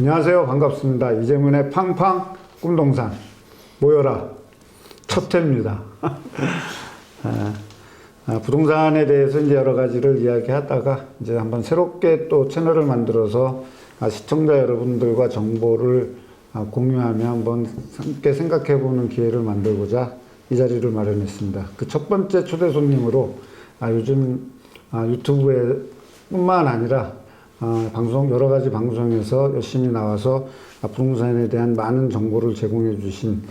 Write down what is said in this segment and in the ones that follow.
안녕하세요. 반갑습니다. 이재문의 팡팡 꿈동산 모여라 첫 회입니다. 부동산에 대해서 이제 여러 가지를 이야기하다가 이제 한번 새롭게 또 채널을 만들어서 시청자 여러분들과 정보를 공유하며 한번 함께 생각해보는 기회를 만들고자 이 자리를 마련했습니다. 그 첫 번째 초대 손님으로 요즘 유튜브에 뿐만 아니라 여러 가지 방송에서 열심히 나와서 부동산에 대한 많은 정보를 제공해 주신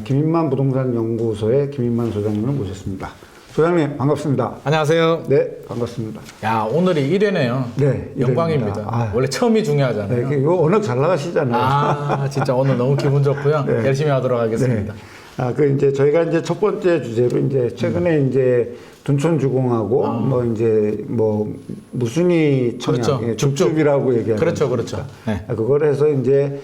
김인만 부동산 연구소의 김인만 소장님을 모셨습니다. 소장님 반갑습니다. 안녕하세요. 네, 반갑습니다. 야, 오늘이 1회네요. 네, 영광입니다. 원래 처음이 중요하잖아요. 네, 이거 워낙 잘 나가시잖아요. 진짜 오늘 너무 기분 좋고요. 네. 열심히 하도록 하겠습니다. 네. 이제 저희가 이제 첫 번째 주제로 이제 최근에 이제 둔촌주공하고 무순위 청약, 그렇죠. 줍줍이라고 얘기하는 그렇죠. 네. 그걸 해서 이제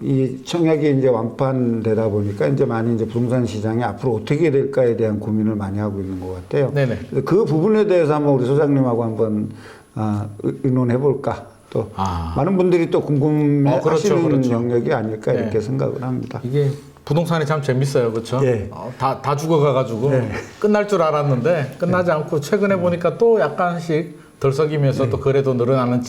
이 청약이 이제 완판되다 보니까 이제 많이 이제 부동산 시장이 앞으로 어떻게 될까에 대한 고민을 많이 하고 있는 것 같아요. 네네. 그 부분에 대해서 한번 우리 소장님하고 한번 의논해 볼까. 또 많은 분들이 또 궁금해 하시는 영역이 아닐까 이렇게 생각을 합니다. 이게 부동산이 참 재밌어요. 그렇죠? 네. 다 죽어가가지고 끝날 줄 알았는데 끝나지 않고 최근에 보니까 또 약간씩 덜썩이면서 또 거래도 늘어나는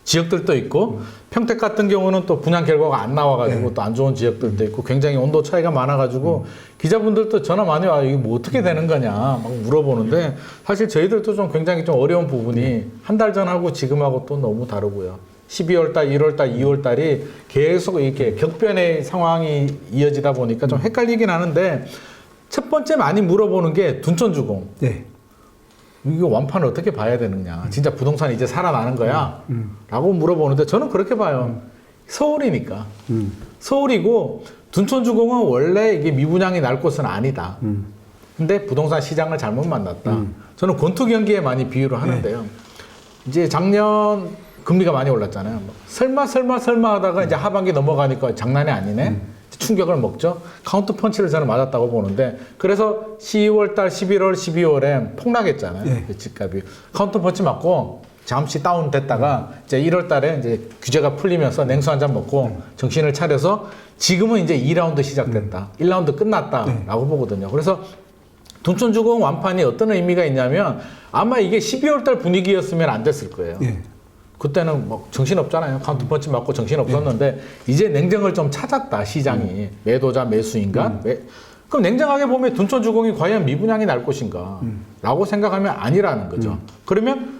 지역들도 있고 평택 같은 경우는 또 분양 결과가 안 나와가지고 또 안 좋은 지역들도 있고 굉장히 온도 차이가 많아가지고 기자분들도 전화 많이 와요. 이게 뭐 어떻게 되는 거냐 막 물어보는데 사실 저희들도 좀 굉장히 좀 어려운 부분이 한 달 전하고 지금하고 또 너무 다르고요. 12월 달, 1월 달, 2월 달이 계속 이렇게 격변의 상황이 이어지다 보니까 좀 헷갈리긴 하는데 첫 번째 많이 물어보는 게 둔촌주공. 네. 이거 완판을 어떻게 봐야 되느냐. 진짜 부동산이 이제 살아나는 거야? 라고 물어보는데 저는 그렇게 봐요. 서울이니까. 서울이고 둔촌주공은 원래 이게 미분양이 날 곳은 아니다. 근데 부동산 시장을 잘못 만났다. 저는 권투 경기에 많이 비유를 하는데요. 이제 작년 금리가 많이 올랐잖아요. 설마 하다가 이제 하반기 넘어가니까 장난이 아니네. 충격을 먹죠. 카운터 펀치를 저는 맞았다고 보는데 그래서 10월 달, 11월, 12월에 폭락했잖아요. 그 집값이. 카운터 펀치 맞고 잠시 다운됐다가 이제 1월 달에 이제 규제가 풀리면서 냉수 한 잔 먹고 정신을 차려서 지금은 이제 2라운드 시작됐다. 1라운드 끝났다라고 보거든요. 그래서 둔촌주공 완판이 어떤 의미가 있냐면 아마 이게 12월 달 분위기였으면 안 됐을 거예요. 그때는 뭐 정신없잖아요. 카운터펀치 맞고 정신없었는데 이제 냉정을 좀 찾았다 시장이. 매도자 매수인가? 그럼 냉정하게 보면 둔촌주공이 과연 미분양이 날 것인가 라고 생각하면 아니라는 거죠. 그러면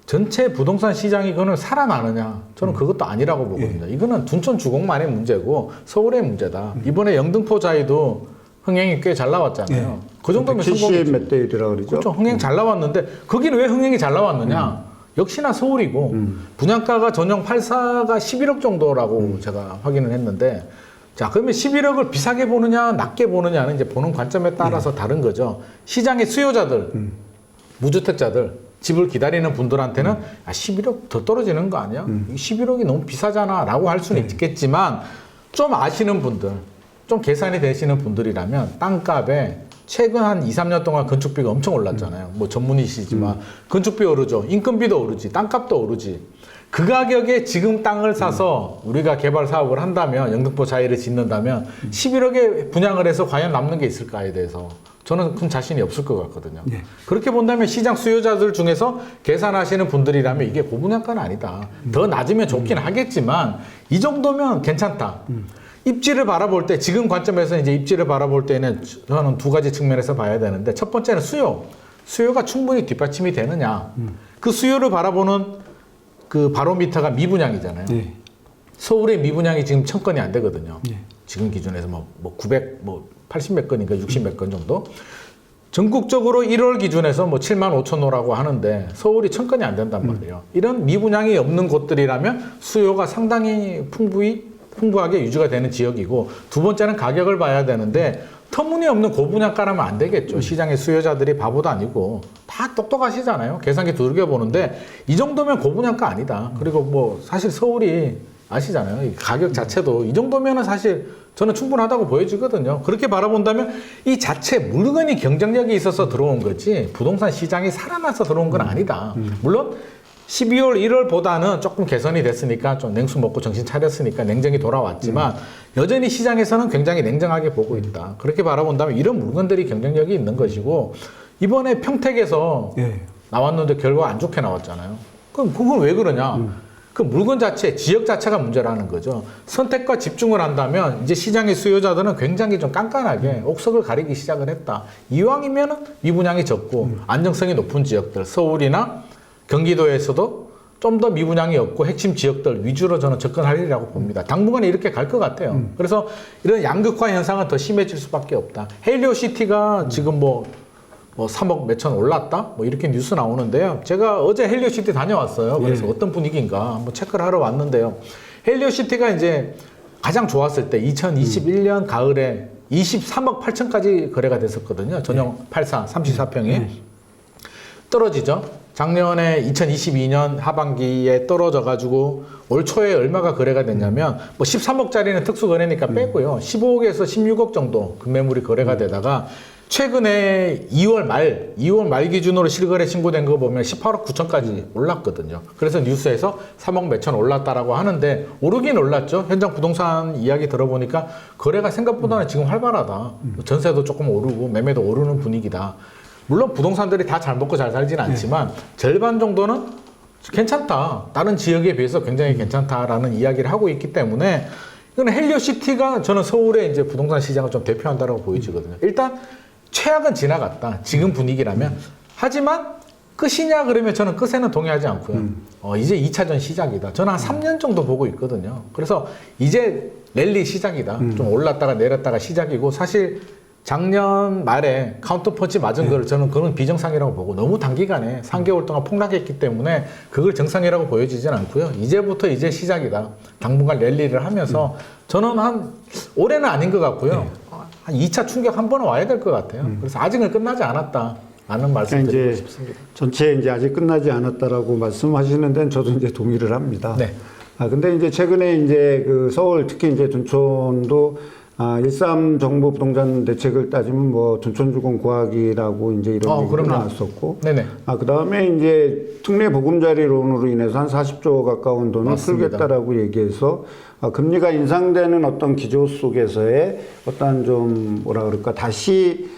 전체 부동산 시장이 그거는 살아나느냐? 저는 그것도 아니라고 보거든요. 이거는 둔촌주공만의 문제고 서울의 문제다. 이번에 영등포자이도 흥행이 꽤 잘 나왔잖아요. 그 정도면 70 몇 대 1이라고 그러죠. 그렇죠. 흥행 잘 나왔는데 거기는 왜 흥행이 잘 나왔느냐? 역시나 서울이고 분양가가 전용 84가 11억 정도라고 제가 확인을 했는데 자 그러면 11억을 비싸게 보느냐 낮게 보느냐는 이제 보는 관점에 따라서 다른 거죠. 시장의 수요자들 무주택자들 집을 기다리는 분들한테는 11억 더 떨어지는 거 아니야? 11억이 너무 비싸잖아 라고 할 수는 있겠지만 좀 아시는 분들 좀 계산이 되시는 분들이라면 땅값에 최근 한 2, 3년 동안 건축비가 엄청 올랐잖아요. 뭐 전문이시지만 건축비 오르죠. 인건비도 오르지. 땅값도 오르지. 그 가격에 지금 땅을 사서 우리가 개발 사업을 한다면 영등포 자이를 짓는다면 11억에 분양을 해서 과연 남는 게 있을까에 대해서 저는 큰 자신이 없을 것 같거든요. 그렇게 본다면 시장 수요자들 중에서 계산하시는 분들이라면 이게 고분양가는 아니다. 더 낮으면 좋긴 하겠지만 이 정도면 괜찮다. 입지를 바라볼 때 지금 관점에서 이제 입지를 바라볼 때는 저는 두 가지 측면에서 봐야 되는데 첫 번째는 수요가 충분히 뒷받침이 되느냐 그 수요를 바라보는 그 바로미터가 미분양이잖아요. 서울의 미분양이 지금 1000건이 안 되거든요. 지금 기준에서 뭐 80 몇 건인가 60 몇 건 정도 전국적으로 1월 기준에서 뭐 7만 5천 호라고 하는데 서울이 1000건이 안 된단 말이에요. 이런 미분양이 없는 곳들이라면 수요가 상당히 풍부하게 유지가 되는 지역이고 두 번째는 가격을 봐야 되는데 터무니없는 고분양가라면 안 되겠죠. 시장의 수요자들이 바보도 아니고 다 똑똑하시잖아요. 계산기 두들겨 보는데 이 정도면 고분양가 아니다. 그리고 뭐 사실 서울이 아시잖아요. 이 가격 자체도 이 정도면은 사실 저는 충분하다고 보여지거든요. 그렇게 바라본다면 이 자체 물건이 경쟁력이 있어서 들어온 거지 부동산 시장이 살아나서 들어온 건 아니다. 물론 12월 1월보다는 조금 개선이 됐으니까 좀 냉수 먹고 정신 차렸으니까 냉정이 돌아왔지만 여전히 시장에서는 굉장히 냉정하게 보고 있다. 그렇게 바라본다면 이런 물건들이 경쟁력이 있는 것이고 이번에 평택에서 예. 나왔는데 결과 안 좋게 나왔잖아요. 그럼 그건 왜 그러냐? 그 물건 자체, 지역 자체가 문제라는 거죠. 선택과 집중을 한다면 이제 시장의 수요자들은 굉장히 좀 깐깐하게 옥석을 가리기 시작을 했다. 이왕이면은 미분양이 적고 안정성이 높은 지역들, 서울이나 경기도에서도 좀 더 미분양이 없고 핵심 지역들 위주로 저는 접근하리라고 봅니다. 당분간 이렇게 갈 것 같아요. 그래서 이런 양극화 현상은 더 심해질 수밖에 없다. 헬리오시티가 지금 뭐 3억 몇천 올랐다? 뭐 이렇게 뉴스 나오는데요. 제가 어제 헬리오시티 다녀왔어요. 그래서 예. 어떤 분위기인가 한번 체크를 하러 왔는데요. 헬리오시티가 이제 가장 좋았을 때 2021년 가을에 23억 8천까지 거래가 됐었거든요. 전용 84, 34평이. 떨어지죠. 작년에 2022년 하반기에 떨어져가지고 올 초에 얼마가 거래가 됐냐면 뭐 13억짜리는 특수 거래니까 빼고요. 15억에서 16억 정도 금매물이 거래가 되다가 최근에 2월 말 기준으로 실거래 신고된 거 보면 18억 9천까지 올랐거든요. 그래서 뉴스에서 3억 몇천 올랐다라고 하는데 오르긴 올랐죠. 현장 부동산 이야기 들어보니까 거래가 생각보다는 지금 활발하다. 전세도 조금 오르고 매매도 오르는 분위기다. 물론 부동산들이 다 잘 먹고 잘 살지는 않지만 절반 정도는 괜찮다. 다른 지역에 비해서 굉장히 괜찮다라는 이야기를 하고 있기 때문에 이건 헬리오시티가 저는 서울의 이제 부동산 시장을 좀 대표한다고 보여지거든요. 일단 최악은 지나갔다. 지금 분위기라면. 하지만 끝이냐 그러면 저는 끝에는 동의하지 않고요. 이제 2차전 시작이다. 저는 한 3년 정도 보고 있거든요. 그래서 이제 랠리 시작이다. 좀 올랐다가 내렸다가 시작이고 사실 작년 말에 카운터펀치 맞은 거를 저는 그건 비정상이라고 보고 너무 단기간에 3개월 동안 폭락했기 때문에 그걸 정상이라고 보여지진 않고요. 이제부터 이제 시작이다. 당분간 랠리를 하면서 저는 한 올해는 아닌 것 같고요. 한 2차 충격 한 번은 와야 될 것 같아요. 그래서 아직은 끝나지 않았다라는 말씀 드리고 싶습니다. 전체 이제 아직 끝나지 않았다라고 말씀하시는 데는 저도 이제 동의를 합니다. 네. 근데 이제 최근에 이제 그 서울 특히 이제 둔촌도 13 정부 부동산 대책을 따지면 뭐 둔촌주공 구하기라고 이제 이런 얘기가 나왔었고. 네네. 그 다음에 이제 특례 보금자리론으로 인해서 한 40조 가까운 돈을 맞습니다. 풀겠다라고 얘기해서 금리가 인상되는 어떤 기조 속에서의 어떤 좀 뭐라 그럴까 다시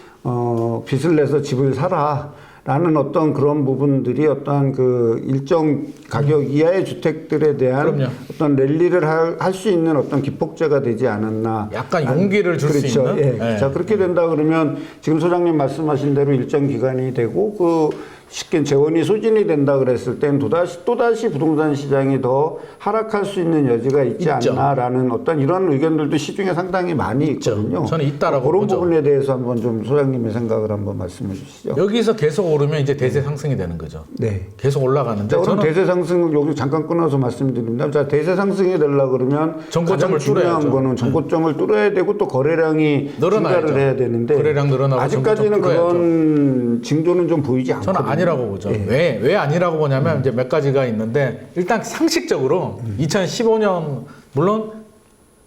빚을 내서 집을 사라. 라는 어떤 그런 부분들이 어떤 그 일정 가격 이하의 주택들에 대한 그럼요. 어떤 랠리를 할 수 있는 어떤 기폭제가 되지 않았나. 약간 용기를 줄 수 그렇죠. 있는. 예. 네. 자, 그렇게 된다 그러면 지금 소장님 말씀하신 대로 일정 기간이 되고 그 쉽게 재원이 소진이 된다 그랬을 땐 또다시 부동산 시장이 더 하락할 수 있는 여지가 있지 있죠. 않나라는 어떤 이런 의견들도 시중에 상당히 많이 있거든요. 저는 있다라고 그런 보죠. 부분에 대해서 한번 좀 소장님의 생각을 한번 말씀해 주시죠. 여기서 계속 오르면 이제 대세 상승이 되는 거죠. 네. 계속 올라가는데 자, 그럼 저는 대세 상승 여기 잠깐 끊어서 말씀드립니다. 자, 대세 상승이 되려고 그러면 정고점을 가장 중요한 뚫어야죠. 거는 정고점을 뚫어야 되고 또 거래량이 늘어나야죠. 증가를 해야 되는데 거래량 늘어나고 아직까지는 정고점 그런 징조는 좀 보이지 않거든요. 저는 아니라고 보죠. 예. 왜 아니라고 보냐면 이제 몇 가지가 있는데 일단 상식적으로 2015년 물론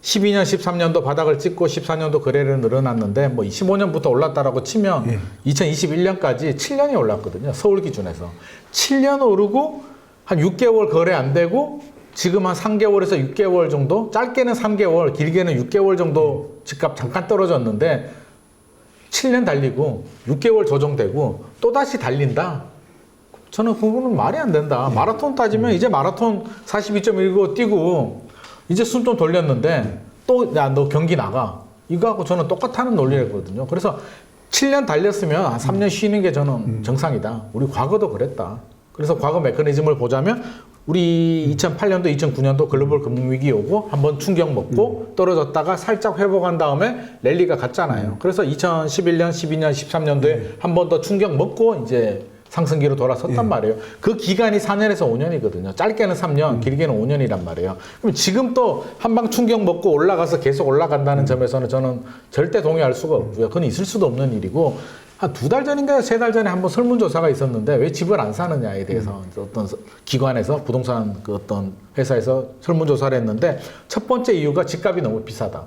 12년, 13년도 바닥을 찍고 14년도 거래를 늘어났는데 뭐 15년부터 올랐다라고 치면 2021년까지 7년이 올랐거든요. 서울 기준에서. 7년 오르고 한 6개월 거래 안 되고 지금 한 3개월에서 6개월 정도 짧게는 3개월, 길게는 6개월 정도 집값 잠깐 떨어졌는데 7년 달리고 6개월 조정되고 또다시 달린다. 저는 그거는 말이 안 된다. 마라톤 따지면 이제 마라톤 42.19 뛰고 이제 숨 좀 돌렸는데 또 야 너 경기 나가. 이거하고 저는 똑같다는 논리거든요. 그래서 7년 달렸으면 한 3년 쉬는 게 저는 정상이다. 우리 과거도 그랬다. 그래서 과거 메커니즘을 보자면 우리 2008년도, 2009년도 글로벌 금융위기 오고 한번 충격 먹고 떨어졌다가 살짝 회복한 다음에 랠리가 갔잖아요. 그래서 2011년, 12년, 13년도에 한 번 더 충격 먹고 이제 상승기로 돌아섰단 말이에요. 그 기간이 4년에서 5년이거든요. 짧게는 3년, 길게는 5년이란 말이에요. 그럼 지금 또 한방 충격 먹고 올라가서 계속 올라간다는 점에서는 저는 절대 동의할 수가 없고요. 그건 있을 수도 없는 일이고 한 2달 전인가요? 3달 전에 한번 설문조사가 있었는데 왜 집을 안 사느냐에 대해서 어떤 기관에서 부동산 그 어떤 회사에서 설문조사를 했는데 첫 번째 이유가 집값이 너무 비싸다.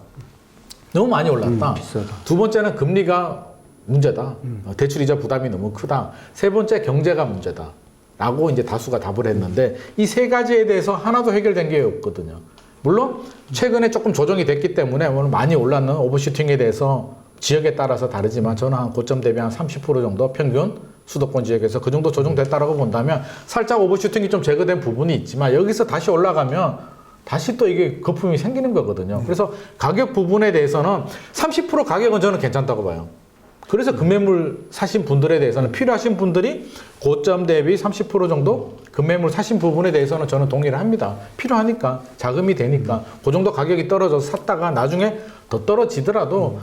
너무 많이 올랐다. 비싸다. 두 번째는 금리가 문제다. 대출이자 부담이 너무 크다. 세 번째 경제가 문제다. 라고 이제 다수가 답을 했는데 이 세 가지에 대해서 하나도 해결된 게 없거든요. 물론 최근에 조금 조정이 됐기 때문에 오늘 많이 올랐는 오버슈팅에 대해서 지역에 따라서 다르지만 저는 한 고점 대비 한 30% 정도 평균 수도권 지역에서 그 정도 조정됐다라고 본다면 살짝 오버슈팅이 좀 제거된 부분이 있지만 여기서 다시 올라가면 다시 또 이게 거품이 생기는 거거든요. 그래서 가격 부분에 대해서는 30% 가격은 저는 괜찮다고 봐요. 그래서 금매물 사신 분들에 대해서는 필요하신 분들이 고점 대비 30% 정도 금매물 사신 부분에 대해서는 저는 동의를 합니다. 필요하니까 자금이 되니까 그 정도 가격이 떨어져서 샀다가 나중에 더 떨어지더라도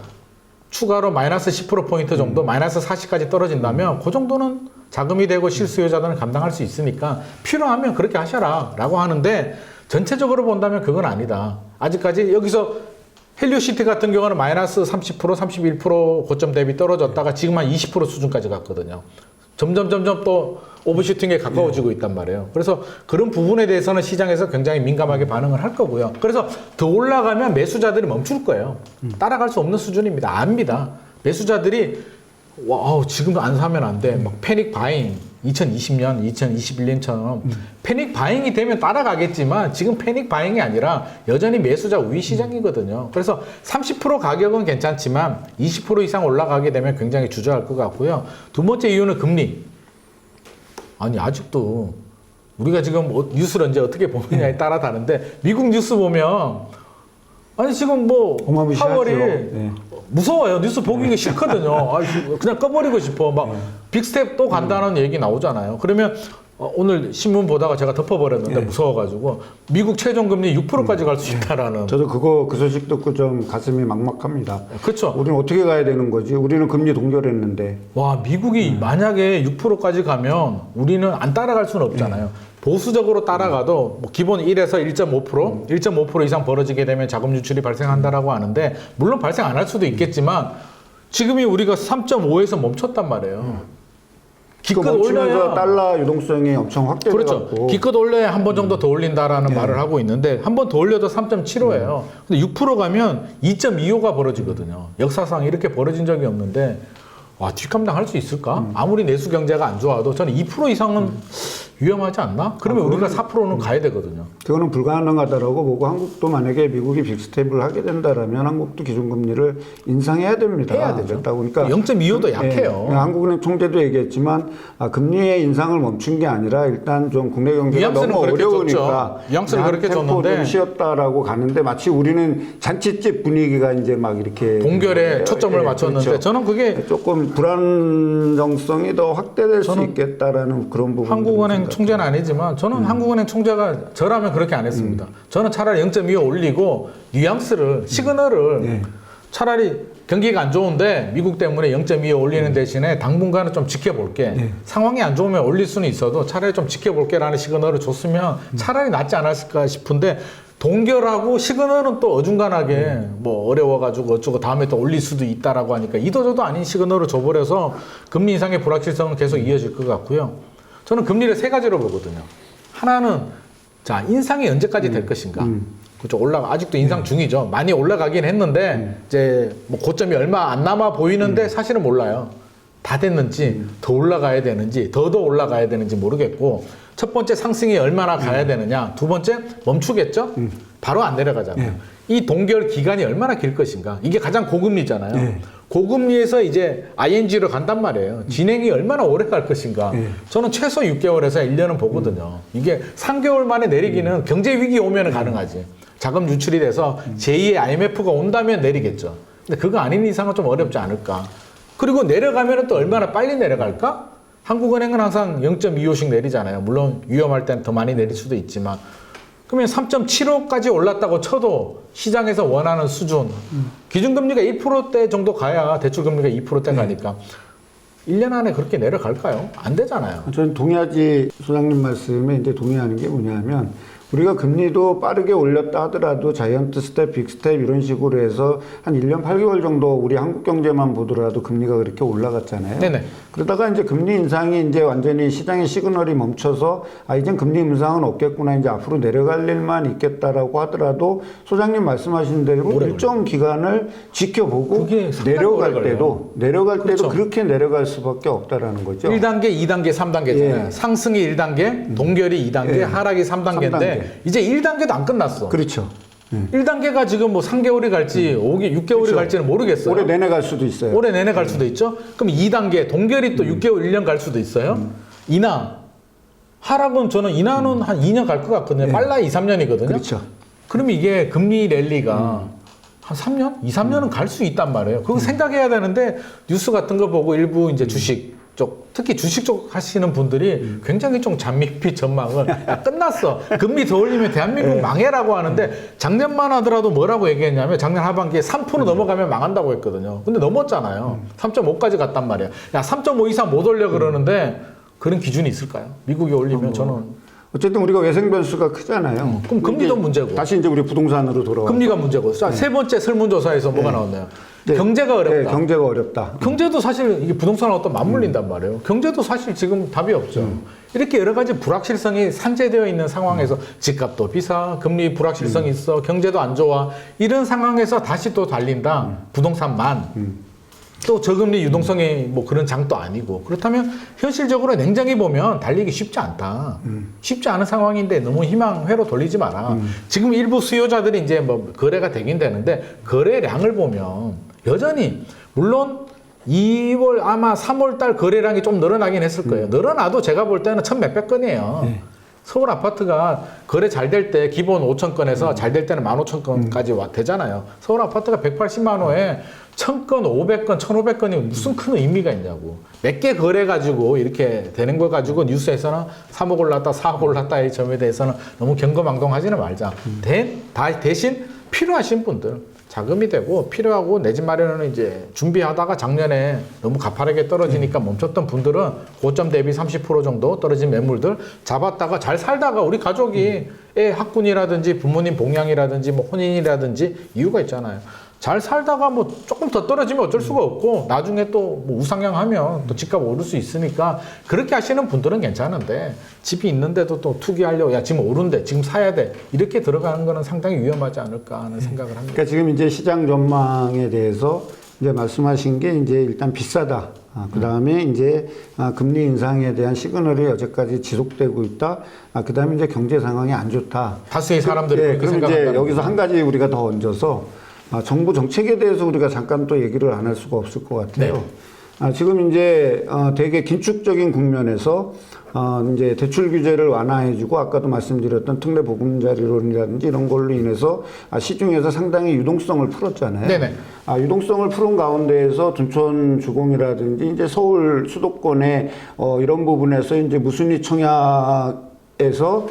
추가로 마이너스 10%포인트 정도 마이너스 40까지 떨어진다면 그 정도는 자금이 되고 실수요자들은 감당할 수 있으니까 필요하면 그렇게 하셔라 라고 하는데 전체적으로 본다면 그건 아니다. 아직까지 여기서 헬리오시티 같은 경우는 마이너스 30%, 31% 고점 대비 떨어졌다가 지금 한 20% 수준까지 갔거든요. 점점 또 오버슈팅에 가까워지고 있단 말이에요. 그래서 그런 부분에 대해서는 시장에서 굉장히 민감하게 반응을 할 거고요. 그래서 더 올라가면 매수자들이 멈출 거예요. 따라갈 수 없는 수준입니다. 압니다. 매수자들이 와, 지금 안 사면 안 돼. 막 패닉 바잉. 2020년, 2021년처럼 패닉 바잉이 되면 따라가겠지만 지금 패닉 바잉이 아니라 여전히 매수자 우위 시장이거든요. 그래서 30% 가격은 괜찮지만 20% 이상 올라가게 되면 굉장히 주저할 것 같고요. 두 번째 이유는 금리. 아니, 아직도 우리가 지금 뉴스를 언제 어떻게 보느냐에 따라 다른데 미국 뉴스 보면 아니, 지금 뭐 어마무시하죠. 파월이 네. 무서워요. 뉴스 보기가 싫거든요. 아, 그냥 꺼버리고 싶어. 막 빅스텝 또 간다는 얘기 나오잖아요. 그러면 오늘 신문 보다가 제가 덮어버렸는데 무서워가지고 미국 최종금리 6%까지 갈 수 있다라는. 저도 그 소식 듣고 좀 가슴이 막막합니다. 그렇죠. 우리는 어떻게 가야 되는 거지? 우리는 금리 동결했는데. 와, 미국이 만약에 6%까지 가면 우리는 안 따라갈 수는 없잖아요. 보수적으로 따라가도 뭐 기본 1에서 1.5%, 1.5% 이상 벌어지게 되면 자금 유출이 발생한다라고 하는데 물론 발생 안 할 수도 있겠지만 지금이 우리가 3.5에서 멈췄단 말이에요. 기껏 멈추면서 올려야 달러 유동성이 엄청 확대돼갖고. 그렇죠. 기껏 올려야 한 번 정도 더 올린다라는 말을 하고 있는데 한 번 더 올려도 3.75예요. 근데 6% 가면 2.25가 벌어지거든요. 역사상 이렇게 벌어진 적이 없는데 와, 뒷감당할 수 있을까? 아무리 내수 경제가 안 좋아도 저는 2% 이상은 위험하지 않나? 그러면 우리가 4%는 가야 되거든요. 그거는 불가능하다라고 보고 한국도 만약에 미국이 빅스텝을 하게 된다라면 한국도 기준금리를 인상해야 됩니다. 해야 되죠. 그렇다 보니까 0.25도 약해요. 한국은행 총재도 얘기했지만 금리의 인상을 멈춘 게 아니라 일단 좀 국내 경제가 너무 어려우니까 뉘앙스를 그렇게 줬는데 좀 쉬었다라고 가는데 마치 우리는 잔치집 분위기가 이제 막 이렇게 동결에 초점을 맞췄는데 그렇죠. 저는 그게 조금 불안정성이 더 확대될 수 있겠다라는 그런 부분. 한국은행 총재는 아니지만 저는 한국은행 총재가 저라면 그렇게 안 했습니다. 저는 차라리 0.25 올리고 뉘앙스를 시그널을 차라리 경기가 안 좋은데 미국 때문에 0.25 올리는 대신에 당분간은 좀 지켜볼게. 상황이 안 좋으면 올릴 수는 있어도 차라리 좀 지켜볼게라는 시그널을 줬으면 차라리 낫지 않았을까 싶은데 동결하고 시그널은 또 어중간하게 뭐 어려워가지고 어쩌고 다음에 또 올릴 수도 있다라고 하니까 이도저도 아닌 시그널을 줘버려서 금리 인상의 불확실성은 계속 이어질 것 같고요. 저는 금리를 세 가지로 보거든요. 하나는 자, 인상이 언제까지 될 것인가. 그렇죠. 아직도 인상 중이죠. 많이 올라가긴 했는데 이제 뭐 고점이 얼마 안 남아 보이는데 사실은 몰라요. 다 됐는지 더 올라가야 되는지 더 올라가야 되는지 모르겠고 첫 번째 상승이 얼마나 가야 되느냐. 두 번째 멈추겠죠. 바로 안 내려가잖아요. 이 동결 기간이 얼마나 길 것인가. 이게 가장 고금리잖아요. 고금리에서 이제 ING로 간단 말이에요. 진행이 얼마나 오래 갈 것인가. 저는 최소 6개월에서 1년은 보거든요. 이게 3개월 만에 내리기는 경제 위기 오면 가능하지. 자금 유출이 돼서 제2의 IMF가 온다면 내리겠죠. 근데 그거 아닌 이상은 좀 어렵지 않을까. 그리고 내려가면 또 얼마나 빨리 내려갈까? 한국은행은 항상 0.25씩 내리잖아요. 물론 위험할 땐 더 많이 내릴 수도 있지만. 그러면 3.75까지 올랐다고 쳐도 시장에서 원하는 수준. 기준금리가 1%대 정도 가야 대출금리가 2%대 가니까 1년 안에 그렇게 내려갈까요? 안 되잖아요. 저는 동의하지 소장님 말씀에 이제 동의하는 게 뭐냐면 우리가 금리도 빠르게 올렸다 하더라도 자이언트 스텝, 빅 스텝 이런 식으로 해서 한 1년 8개월 정도 우리 한국 경제만 보더라도 금리가 그렇게 올라갔잖아요. 네네. 그러다가 이제 금리 인상이 이제 완전히 시장의 시그널이 멈춰서 이젠 금리 인상은 없겠구나, 이제 앞으로 내려갈 일만 있겠다라고 하더라도 소장님 말씀하신 대로 일정 기간을 지켜보고 그게 상당히 오래 내려갈 그렇죠. 때도 그렇게 내려갈 수밖에 없다라는 거죠. 1단계, 2단계, 3단계잖아요. 예. 상승이 1단계, 동결이 2단계, 예. 하락이 3단계인데 3단계. 이제 1단계도 안 끝났어. 그렇죠. 1단계가 지금 뭐 3개월이 갈지 6개월이 그렇죠. 갈지는 모르겠어요. 올해 내내 갈 수도 있어요. 올해 내내 갈 수도 있죠. 그럼 2단계 동결이 또 6개월, 1년 갈 수도 있어요. 인하. 하락은 저는 인하는 한 2년 갈 것 같거든요. 빨라 2, 3년이거든요. 그렇죠. 그러면 이게 금리 랠리가 한 3년? 2, 3년은 갈 수 있단 말이에요. 그거 생각해야 되는데 뉴스 같은 거 보고 일부 이제 주식 쪽, 특히 주식 쪽 하시는 분들이 굉장히 좀 장밋빛 전망을 야, 끝났어. 금리 더 올리면 대한민국 망해라고 하는데 작년만 하더라도 뭐라고 얘기했냐면 작년 하반기에 3% 넘어가면 망한다고 했거든요. 근데 넘었잖아요. 3.5까지 갔단 말이야. 야, 3.5 이상 못 올려 그러는데 그런 기준이 있을까요? 미국이 올리면 저는 어쨌든 우리가 외생 변수가 크잖아요. 그럼 금리도 이제 문제고. 다시 이제 우리 부동산으로 돌아와. 금리가 문제고. 자, 세 번째 설문조사에서 뭐가 나왔나요? 네. 경제가 어렵다. 네, 경제가 어렵다. 경제도 사실 이게 부동산하고 또 맞물린단 말이에요. 경제도 사실 지금 답이 없죠. 이렇게 여러 가지 불확실성이 산재되어 있는 상황에서 집값도 비싸, 금리 불확실성이 있어, 경제도 안 좋아. 이런 상황에서 다시 또 달린다. 부동산만. 또 저금리 유동성이 뭐 그런 장도 아니고. 그렇다면 현실적으로 냉정히 보면 달리기 쉽지 않다. 쉽지 않은 상황인데 너무 희망회로 돌리지 마라. 지금 일부 수요자들이 이제 뭐 거래가 되긴 되는데 거래량을 보면 여전히 물론 2월 아마 3월 달 거래량이 좀 늘어나긴 했을 거예요. 늘어나도 제가 볼 때는 1,000몇백 건이에요. 네. 서울 아파트가 거래 잘 될 때 기본 5,000건에서 잘 될 때는 15,000건까지 되잖아요. 서울 아파트가 180만 호에 1,000건, 500건, 1,500건이 무슨 큰 의미가 있냐고. 몇 개 거래 가지고 이렇게 되는 거 가지고 뉴스에서는 3억 올랐다, 4억 올랐다 이 점에 대해서는 너무 경거망동하지는 말자. 대신 필요하신 분들 자금이 되고 필요하고 내 집 마련은 이제 준비하다가 작년에 너무 가파르게 떨어지니까 멈췄던 분들은 고점 대비 30% 정도 떨어진 매물들 잡았다가 잘 살다가 우리 가족이 애 학군이라든지 부모님 봉양이라든지 뭐 혼인이라든지 이유가 있잖아요. 잘 살다가 뭐 조금 더 떨어지면 어쩔 수가 없고 나중에 또 뭐 우상향하면 또 집값 오를 수 있으니까 그렇게 하시는 분들은 괜찮은데 집이 있는데도 또 투기하려고 야 지금 오른데 지금 사야 돼 이렇게 들어가는 거는 상당히 위험하지 않을까 하는 생각을 합니다. 그러니까 지금 이제 시장 전망에 대해서 이제 말씀하신 게 이제 일단 비싸다. 그 다음에 이제 금리 인상에 대한 시그널이 여태까지 지속되고 있다. 그 다음에 이제 경제 상황이 안 좋다. 다수의 사람들이 그렇게 그럼 이제 생각한다는 여기서 한 가지 우리가 더 얹어서 정부 정책에 대해서 우리가 잠깐 또 얘기를 안 할 수가 없을 것 같아요. 네. 지금 이제 되게 긴축적인 국면에서 이제 대출 규제를 완화해주고 아까도 말씀드렸던 특례 보금자리론이라든지 이런 걸로 인해서 시중에서 상당히 유동성을 풀었잖아요. 네네. 유동성을 푸른 가운데에서 둔촌 주공이라든지 이제 서울 수도권의 이런 부분에서 이제 무순위 청약에서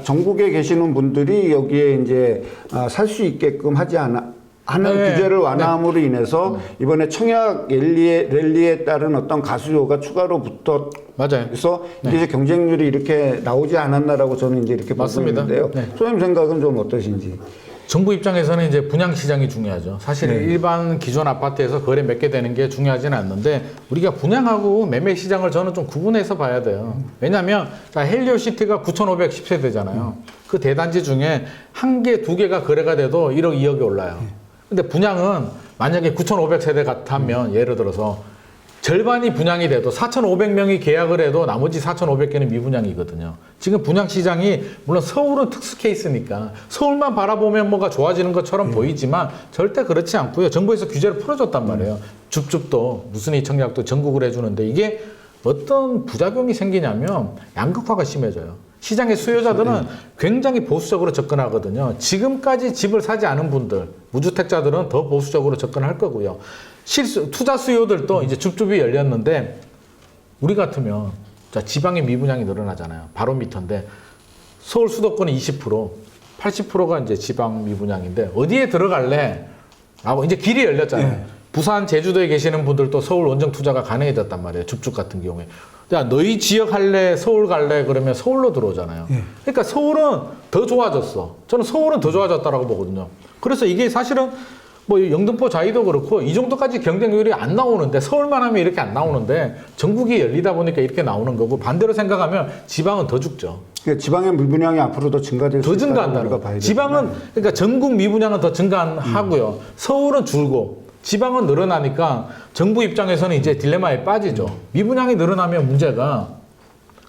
전국에 계시는 분들이 여기에 이제 살 수 있게끔 하지 하는 규제를 완화함으로 인해서 이번에 청약 랠리에 따른 어떤 가수요가 추가로 붙었. 맞아요. 그래서 이제 경쟁률이 이렇게 나오지 않았나라고 저는 이제 이렇게 보고 있는데요. 소장님 생각은 좀 어떠신지? 정부 입장에서는 이제 분양 시장이 중요하죠. 사실 일반 기존 아파트에서 거래 몇 개 되는 게 중요하지는 않는데 우리가 분양하고 매매 시장을 저는 좀 구분해서 봐야 돼요. 왜냐하면 헬리오시티가 9,510세대잖아요. 그 대단지 중에 한 개, 두 개가 거래가 돼도 1억, 2억이 올라요. 근데 분양은 만약에 9,500세대 같으면 예를 들어서 절반이 분양이 돼도 4,500명이 계약을 해도 나머지 4,500개는 미분양이거든요. 지금 분양 시장이 물론 서울은 특수 케이스니까 서울만 바라보면 뭐가 좋아지는 것처럼 보이지만 절대 그렇지 않고요. 정부에서 규제를 풀어줬단 말이에요. 줍줍도 무순위 청약도 전국을 해주는데 이게 어떤 부작용이 생기냐면 양극화가 심해져요. 시장의 수요자들은 굉장히 보수적으로 접근하거든요. 지금까지 집을 사지 않은 분들, 무주택자들은 더 보수적으로 접근할 거고요. 투자 수요들도 이제 줍줍이 열렸는데 우리 같으면 자, 지방의 미분양이 늘어나잖아요. 바로미터인데 서울 수도권은 20%, 80%가 이제 지방 미분양인데 어디에 들어갈래? 라고 이제 길이 열렸잖아요. 부산, 제주도에 계시는 분들도 서울 원정 투자가 가능해졌단 말이에요. 줍줍 같은 경우에. 야, 너희 지역 할래? 서울 갈래? 그러면 서울로 들어오잖아요. 그러니까 서울은 더 좋아졌어. 저는 서울은 더 좋아졌다라고 보거든요. 그래서 이게 사실은 뭐 영등포 자이도 그렇고 이 정도까지 경쟁률이 안 나오는데 서울만 하면 이렇게 안 나오는데 전국이 열리다 보니까 이렇게 나오는 거고 반대로 생각하면 지방은 더 죽죠. 그러니까 지방의 미분양이 앞으로 더 증가될 수 더 있다고 증가한다는 우리가 거. 봐야 지방은 그러니까 전국 미분양은 더 증가하고요. 서울은 줄고 지방은 늘어나니까 정부 입장에서는 이제 딜레마에 빠지죠. 미분양이 늘어나면 문제가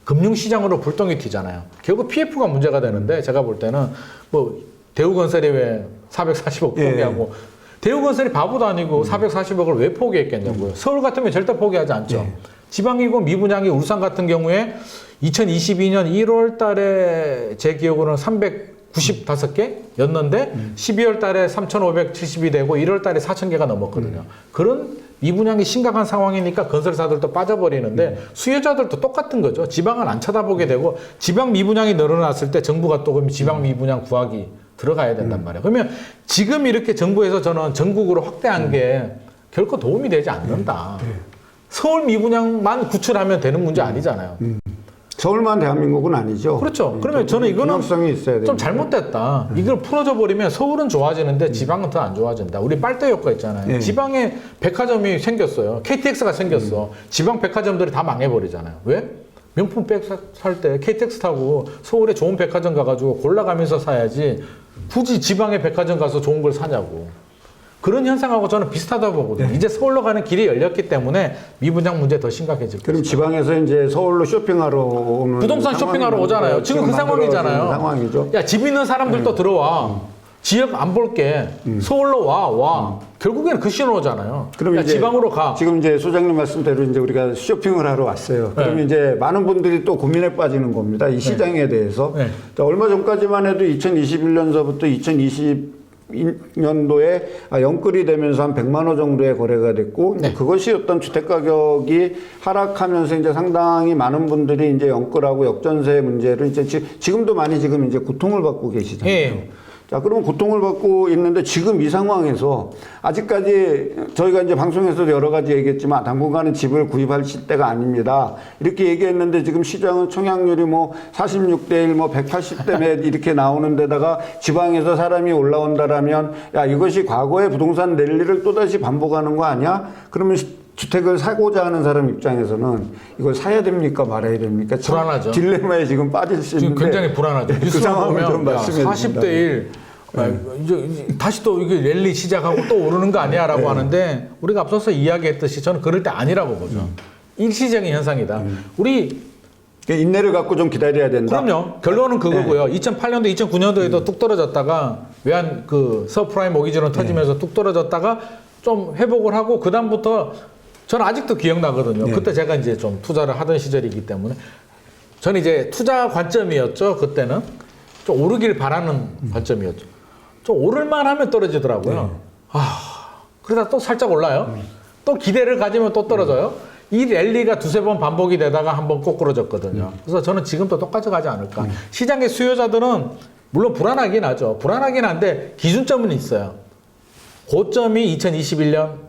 금융시장으로 불똥이 튀잖아요. 결국 PF가 문제가 되는데 제가 볼 때는 뭐 대우건설이 왜 440억 포기하고 대우건설이 바보도 아니고 440억을 왜 포기했겠냐고요. 서울 같으면 절대 포기하지 않죠. 지방이고 미분양이 울산 같은 경우에 2022년 1월 달에 제 기억으로는 395개였는데 12월 달에 3,570이 되고 1월 달에 4,000개가 넘었거든요. 그런 미분양이 심각한 상황이니까 건설사들도 빠져버리는데 수요자들도 똑같은 거죠. 지방은 안 쳐다보게 되고 지방 미분양이 늘어났을 때 정부가 또 그럼 지방 미분양 구하기 들어가야 된단 말이에요. 그러면 지금 이렇게 정부에서 저는 전국으로 확대한 게 결코 도움이 되지 않는다. 서울 미분양만 구출하면 되는 문제 아니잖아요. 서울만 대한민국은 아니죠. 그렇죠. 그러면 저는 이거는 균형성이 있어야 좀 됩니다. 잘못됐다. 이걸 풀어져 버리면 서울은 좋아지는데 지방은 더 안 좋아진다. 우리 빨대 효과 있잖아요. 지방에 백화점이 생겼어요. KTX가 생겼어. 지방 백화점들이 다 망해버리잖아요. 왜? 명품 백 살 때 KTX 타고 서울에 좋은 백화점 가가지고 골라가면서 사야지 굳이 지방의 백화점 가서 좋은 걸 사냐고. 그런 현상하고 저는 비슷하다고 보거든요. 이제 서울로 가는 길이 열렸기 때문에 미분양 문제 더 심각해질 그럼 거예요. 지방에서 이제 서울로 쇼핑하러 오는 부동산 쇼핑하러 오잖아요. 지금 그 상황이잖아요. 상황이죠. 야, 집 있는 사람들도 들어와. 지역 안 볼게. 서울로 와. 결국에는 그 신호잖아요. 그럼 야, 이제 지방으로 가. 지금 이제 소장님 말씀대로 이제 우리가 쇼핑을 하러 왔어요. 그러면 이제 많은 분들이 또 고민에 빠지는 겁니다. 이 시장에 대해서. 자, 얼마 전까지만 해도 2021년서부터 2022년도에 영끌이 되면서 한 100만 호 정도의 거래가 됐고 그것이 어떤 주택 가격이 하락하면서 이제 상당히 많은 분들이 이제 영끌하고 역전세 문제를 이제 지금도 많이 지금 이제 고통을 받고 계시잖아요. 자, 그러면 고통을 받고 있는데 지금 이 상황에서 아직까지 저희가 이제 방송에서도 여러 가지 얘기했지만 당분간은 집을 구입하실 때가 아닙니다. 이렇게 얘기했는데 지금 시장은 청약률이 뭐 46대 1, 뭐 180대 몇 이렇게 나오는 데다가 지방에서 사람이 올라온다라면 야, 이것이 과거의 부동산 랠리를 또다시 반복하는 거 아니야? 그러면 주택을 사고자 하는 사람 입장에서는 이걸 사야 됩니까 말아야 됩니까? 불안하죠. 딜레마에 지금 빠질 수 있는데 지금 굉장히 불안하죠. 그 상황을 좀 말씀해 40대 1. 이제 다시 또 이게 랠리 시작하고 또 오르는 거 아니야라고 하는데 우리가 앞서서 이야기했듯이 저는 그럴 때 아니라고 보죠. 일시적인 현상이다. 우리 인내를 갖고 좀 기다려야 된다. 그럼요. 결론은 그거고요. 2008년도, 2009년도에도 뚝 떨어졌다가 외환 그 서프라임 모기지론 터지면서 뚝 떨어졌다가 좀 회복을 하고 그 다음부터 저는 아직도 기억나거든요. 그때 제가 이제 좀 투자를 하던 시절이기 때문에 저는 이제 투자 관점이었죠. 그때는 좀 오르길 바라는 관점이었죠. 좀 오를만 하면 떨어지더라고요. 그러다 또 살짝 올라요. 또 기대를 가지면 또 떨어져요. 이 랠리가 두세 번 반복이 되다가 한번 꼬꾸러졌거든요. 그래서 저는 지금도 똑같이 가지 않을까. 시장의 수요자들은 물론 불안하긴 하죠. 불안하긴 한데 기준점은 있어요. 고점이 2021년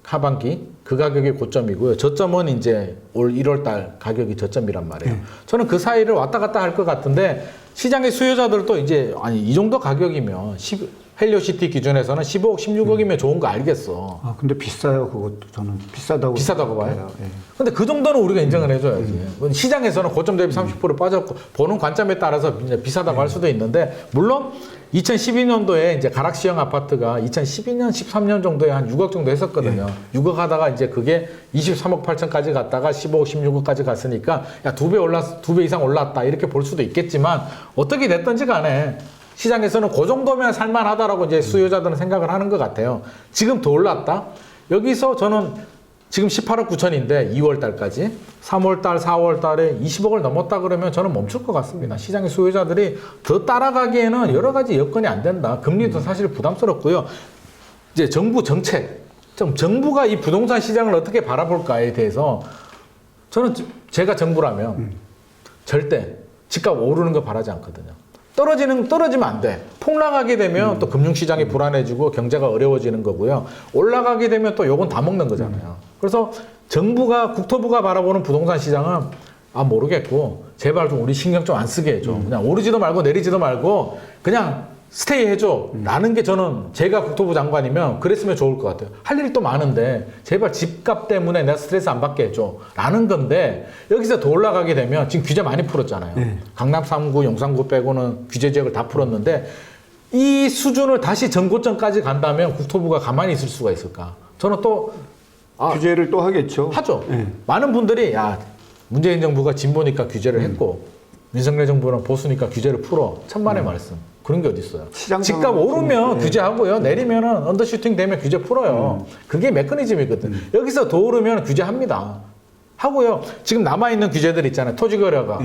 하반기 그 가격이 고점이고요. 저점은 이제 올 1월 달 가격이 저점이란 말이에요. 저는 그 사이를 왔다 갔다 할 것 같은데 시장의 수요자들도 이제 아니 이 정도 가격이면 헬리오시티 기준에서는 15억, 16억이면 좋은 거 알겠어. 아, 근데 비싸요, 그것도 저는. 비싸다고 봐요? 근데 그 정도는 우리가 인정을 해줘야지. 시장에서는 고점 대비 30% 빠졌고, 보는 관점에 따라서 이제 비싸다고 할 수도 있는데, 물론 2012년도에 이제 가락시형 아파트가 2012년, 13년 정도에 한 6억 정도 했었거든요. 6억 하다가 이제 그게 23억 8천까지 갔다가 15억, 16억까지 갔으니까, 야, 2배 이상 올랐다. 이렇게 볼 수도 있겠지만, 어떻게 됐든지 간에, 시장에서는 그 정도면 살만하다라고 이제 수요자들은 생각을 하는 것 같아요. 지금 더 올랐다? 여기서 저는 지금 18억 9천인데 2월 달까지 3월 달, 4월 달에 20억을 넘었다 그러면 저는 멈출 것 같습니다. 시장의 수요자들이 더 따라가기에는 여러 가지 여건이 안 된다. 금리도 사실 부담스럽고요. 이제 정부 정책, 정부가 이 부동산 시장을 어떻게 바라볼까에 대해서 저는 제가 정부라면 절대 집값 오르는 거 바라지 않거든요. 떨어지면 안 돼. 폭락하게 되면 또 금융시장이 불안해지고 경제가 어려워지는 거고요. 올라가게 되면 또 요건 다 먹는 거잖아요. 그래서 국토부가 바라보는 부동산 시장은 모르겠고 제발 좀 우리 신경 좀 안 쓰게 해줘. 그냥 오르지도 말고 내리지도 말고 그냥 스테이 해줘. 라는 게 저는 제가 국토부 장관이면 그랬으면 좋을 것 같아요. 할 일이 또 많은데 제발 집값 때문에 내가 스트레스 안 받게 해줘. 라는 건데 여기서 더 올라가게 되면 지금 규제 많이 풀었잖아요. 강남 3구, 용산구 빼고는 규제 지역을 다 풀었는데 이 수준을 다시 전고점까지 간다면 국토부가 가만히 있을 수가 있을까? 저는 또 규제를 또 하겠죠. 하죠. 많은 분들이 문재인 정부가 진보니까 규제를 했고 윤석열 정부는 보수니까 규제를 풀어. 천만의 말씀. 그런 게 어디 있어요? 집값 오르면 규제하고요. 내리면은 언더슈팅 되면 규제 풀어요. 그게 메커니즘이거든. 여기서 더 오르면 규제합니다. 하고요. 지금 남아있는 규제들 있잖아요. 토지거래가.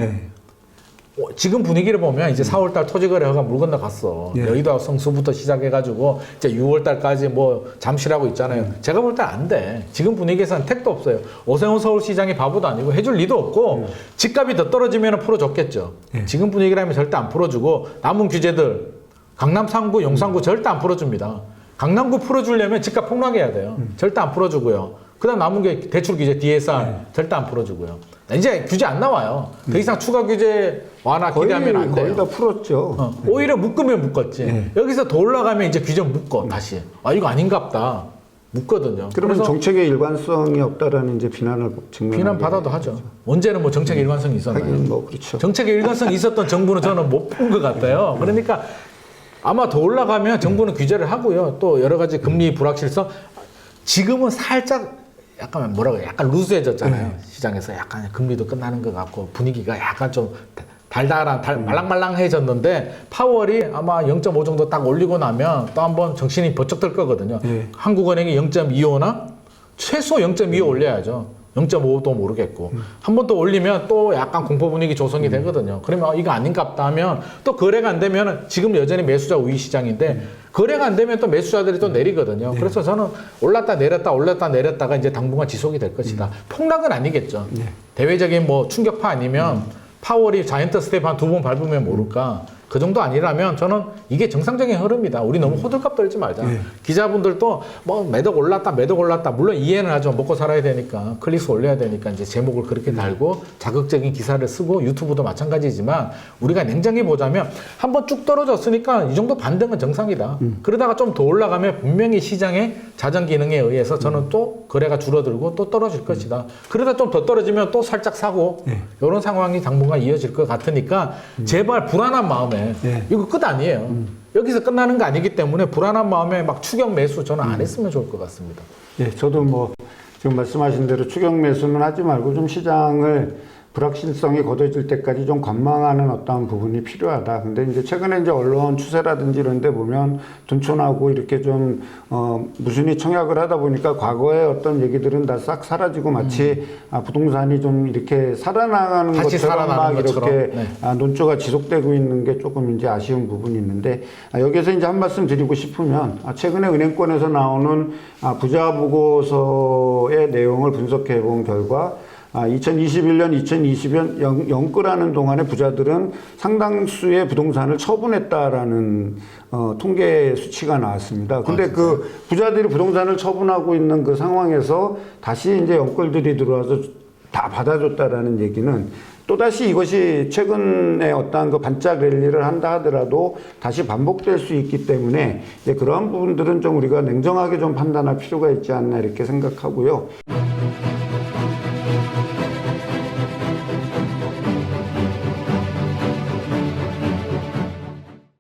지금 분위기를 보면 이제 4월달 토지거래가 물 건너갔어. 여의도 성수부터 시작해가지고 이제 6월달까지 뭐 잠실하고 있잖아요. 제가 볼 때 안 돼. 지금 분위기에서는 택도 없어요. 오세훈 서울시장이 바보도 아니고 해줄 리도 없고 집값이 더 떨어지면 풀어줬겠죠. 지금 분위기라면 절대 안 풀어주고 남은 규제들 강남 3구, 용산구 절대 안 풀어줍니다. 강남구 풀어주려면 집값 폭락해야 돼요. 절대 안 풀어주고요. 그 다음 남은 게 대출 규제, DSR 절대 안 풀어주고요. 이제 규제 안 나와요. 더 이상 추가 규제 완화 기대하면 안 돼요. 거의 다 풀었죠. 오히려 묶으면 묶었지. 여기서 더 올라가면 이제 규제 묶어 다시. 이거 아닌갑다. 묶거든요. 그러면 정책의 일관성이 없다라는 이제 비난을 비난 받아도 하죠. 언제는 뭐 정책의 일관성이 있었나요? 하긴 뭐 그렇죠. 정책의 일관성이 있었던 정부는 저는 못 본 것 같아요. 그러니까 아마 더 올라가면 정부는 규제를 하고요. 또 여러 가지 금리 불확실성. 지금은 살짝 약간 약간 루즈해졌잖아요. 시장에서 약간 금리도 끝나는 것 같고 분위기가 약간 좀 말랑말랑해졌는데 파월이 아마 0.5 정도 딱 올리고 나면 또 한번 정신이 번쩍 들 거거든요. 한국은행이 0.25나 최소 0.25 올려야죠. 0.5도 모르겠고 한 번 더 올리면 또 약간 공포 분위기 조성이 되거든요. 그러면 이거 아닌갑다 하면 또 거래가 안 되면 지금 여전히 매수자 우위 시장인데 거래가 안 되면 또 매수자들이 또 내리거든요. 그래서 저는 올랐다 내렸다가 이제 당분간 지속이 될 것이다. 폭락은 아니겠죠. 대외적인 뭐 충격파 아니면 파월이 자이언트 스텝 한 2번 밟으면 모를까. 그 정도 아니라면 저는 이게 정상적인 흐름이다. 우리 너무 호들갑 떨지 말자. 기자분들도 뭐 매덕 올랐다. 물론 이해는 하죠. 먹고 살아야 되니까 클릭수 올려야 되니까 이제 제목을 그렇게 달고 자극적인 기사를 쓰고 유튜브도 마찬가지지만 우리가 냉정히 보자면 한번 쭉 떨어졌으니까 이 정도 반등은 정상이다. 그러다가 좀 더 올라가면 분명히 시장의 자전 기능에 의해서 저는 또 거래가 줄어들고 또 떨어질 것이다. 그러다 좀 더 떨어지면 또 살짝 사고 이런 상황이 당분간 이어질 것 같으니까 제발 불안한 마음에 이거 끝 아니에요. 여기서 끝나는 거 아니기 때문에 불안한 마음에 막 추격 매수 저는 안 했으면 좋을 것 같습니다. 저도 뭐 지금 말씀하신 대로 추격 매수는 하지 말고 좀 시장을 불확실성이 걷어질 때까지 좀 관망하는 어떤 부분이 필요하다. 근데 이제 최근에 이제 언론 추세라든지 이런 데 보면 둔촌하고 이렇게 좀, 무순히 청약을 하다 보니까 과거의 어떤 얘기들은 다 싹 사라지고 마치 부동산이 좀 이렇게 살아나가는 것처럼 막 이렇게 논조가 지속되고 있는 게 조금 이제 아쉬운 부분이 있는데 여기서 이제 한 말씀 드리고 싶으면 최근에 은행권에서 나오는 부자 보고서의 내용을 분석해 본 결과 2021년, 2020년 연끌하는 동안에 부자들은 상당수의 부동산을 처분했다라는 통계 수치가 나왔습니다. 근데 그 부자들이 부동산을 처분하고 있는 그 상황에서 다시 이제 연끌들이 들어와서 다 받아줬다라는 얘기는 또다시 이것이 최근에 어떠한 그 반짝 랠리를 한다 하더라도 다시 반복될 수 있기 때문에 이제 그러한 부분들은 좀 우리가 냉정하게 좀 판단할 필요가 있지 않나 이렇게 생각하고요.